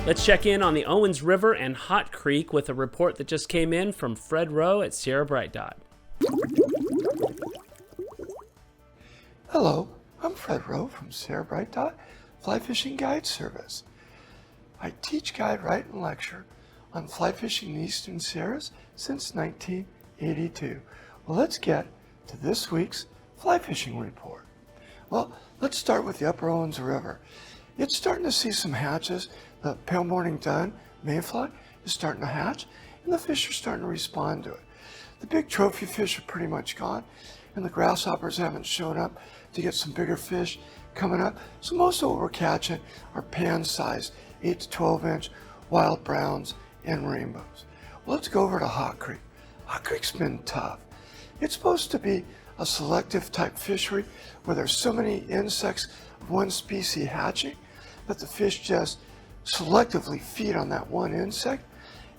Let's check in on the Owens River and Hot Creek with a report that just came in from Fred Rowe at Sierra Bright Dot. Hello, I'm Fred Rowe from Sierra Bright Dot Fly Fishing Guide Service. I teach, guide, write, and lecture on fly fishing in the Eastern Sierras since 1982. Well, let's get to this week's fly fishing report. Well, let's start with the Upper Owens River. It's starting to see some hatches. The pale morning dun mayfly is starting to hatch, and the fish are starting to respond to it. The big trophy fish are pretty much gone, and the grasshoppers haven't shown up to get some bigger fish coming up. So most of what we're catching are pan-sized 8 to 12 inch wild browns and rainbows. Well, let's go over to Hot Creek. Hot Creek's been tough. It's supposed to be a selective type fishery where there's so many insects of one species hatching that the fish just selectively feed on that one insect,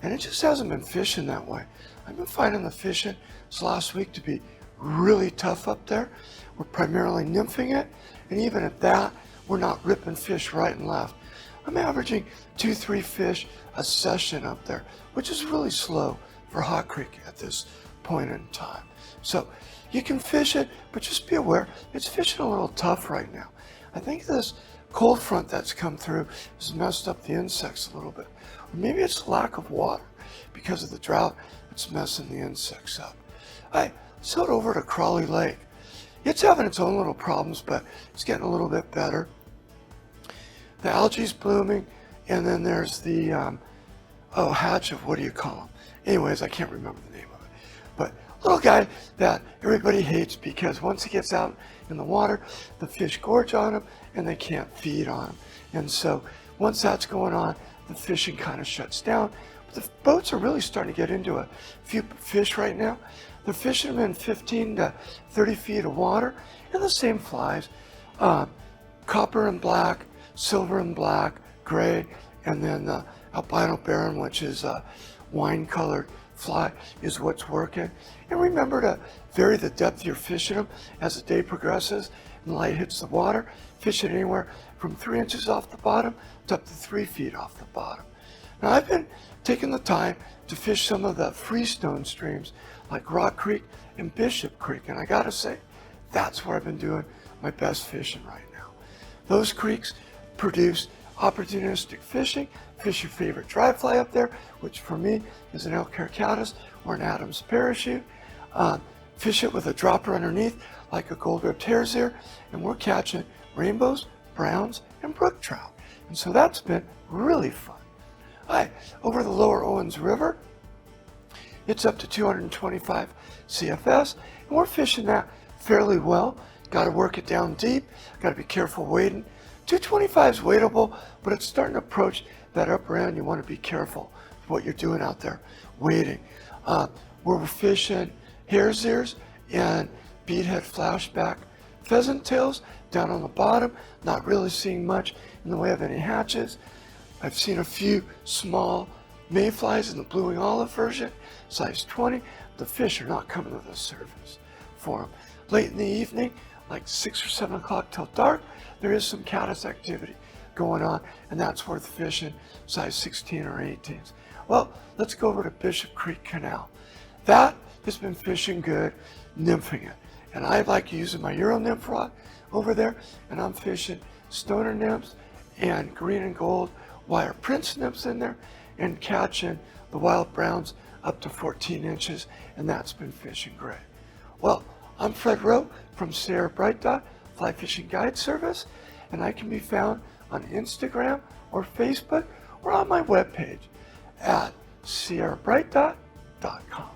and it just hasn't been fishing that way. I've been finding the fishing this last week to be really tough up there. We're primarily nymphing it, and even at that, we're not ripping fish right and left. I'm averaging 2-3 fish a session up there, which is really slow for Hot Creek at this point in time. So you can fish it, but just be aware, it's fishing a little tough right now. I think this cold front that's come through has messed up the insects a little bit. Or maybe it's lack of water because of the drought that's messing the insects up. Let's head over to Crawley Lake. It's having its own little problems, but it's getting a little bit better. The algae's blooming, and then there's the hatch of, what do you call them? Anyways, I can't remember the name of it. But little guy that everybody hates because once he gets out in the water, the fish gorge on him and they can't feed on him. And so once that's going on, the fishing kind of shuts down. But the boats are really starting to get into a few fish right now. They're fishing them in 15 to 30 feet of water, and the same flies, copper and black, silver and black, gray, and then the albino baron, which is a wine-colored fly, is what's working. And remember to vary the depth you're fishing them as the day progresses and light hits the water. Fish it anywhere from 3 inches off the bottom to up to 3 feet off the bottom. Now, I've been taking the time to fish some of the freestone streams like Rock Creek and Bishop Creek, and I gotta say, that's where I've been doing my best fishing right now. Those creeks produce opportunistic fishing. Fish your favorite dry fly up there, which for me is an elk hair caddis or an Adam's parachute. Fish it with a dropper underneath like a gold-ribbed hare's ear, and we're catching rainbows, browns, and brook trout. And so that's been really fun. Over the lower Owens River, it's up to 225 CFS, and we're fishing that fairly well. Got to work it down deep, got to be careful wading. 225 is wadeable, but it's starting to approach that upper end. You want to be careful with what you're doing out there wading. We're fishing hare's ears and beadhead flashback pheasant tails down on the bottom, not really seeing much in the way of any hatches. I've seen a few small mayflies in the blue and olive version, size 20. The fish are not coming to the surface for them. Late in the evening, like 6 or 7 o'clock till dark, there is some caddis activity going on, and that's worth fishing, size 16 or 18s. Well, let's go over to Bishop Creek Canal. That has been fishing good, nymphing it. And I like using my Euro nymph rod over there, and I'm fishing stoner nymphs and green and gold wire prince nymphs in there, and catching the wild browns up to 14 inches, and that's been fishing great. Well, I'm Fred Rowe from Sierra Bright Dot Fly Fishing Guide Service, and I can be found on Instagram or Facebook or on my webpage at sierrabrightdot.com.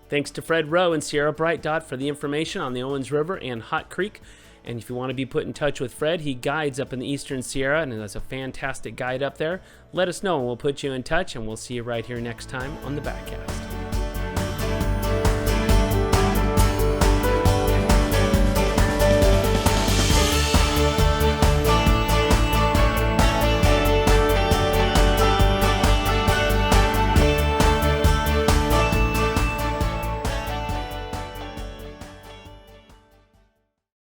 Thanks to Fred Rowe and Sierra Bright Dot for the information on the Owens River and Hot Creek. And if you want to be put in touch with Fred, he guides up in the Eastern Sierra, and that's a fantastic guide up there. Let us know, and we'll put you in touch, and we'll see you right here next time on the Backcast.